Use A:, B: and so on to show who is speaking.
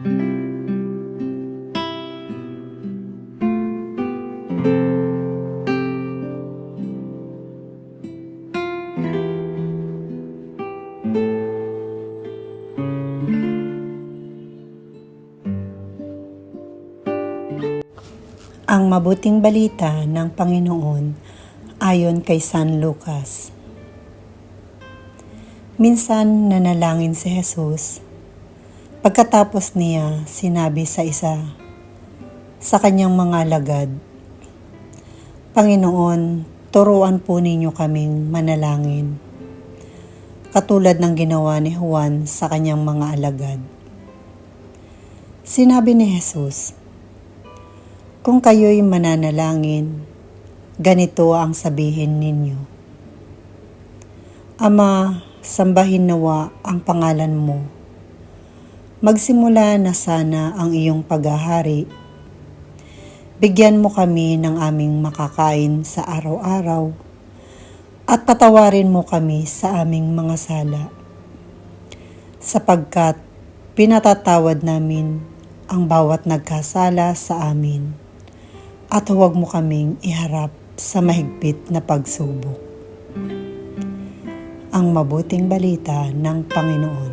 A: Ang mabuting balita ng Panginoon ayon kay San Lucas. Minsan nanalangin si Jesus. Pagkatapos niya, sinabi sa isa sa kanyang mga alagad, "Panginoon, turuan po ninyo kaming manalangin, katulad ng ginawa ni Juan sa kanyang mga alagad." Sinabi ni Jesus, "Kung kayo'y mananalangin, ganito ang sabihin ninyo: Ama, sambahin nawa ang pangalan mo. Magsimula na sana ang iyong paghahari. Bigyan mo kami ng aming makakain sa araw-araw at patawarin mo kami sa aming mga sala, sapagkat pinatatawad namin ang bawat nagkasala sa amin. At huwag mo kaming iharap sa mahigpit na pagsubok." Ang mabuting balita ng Panginoon.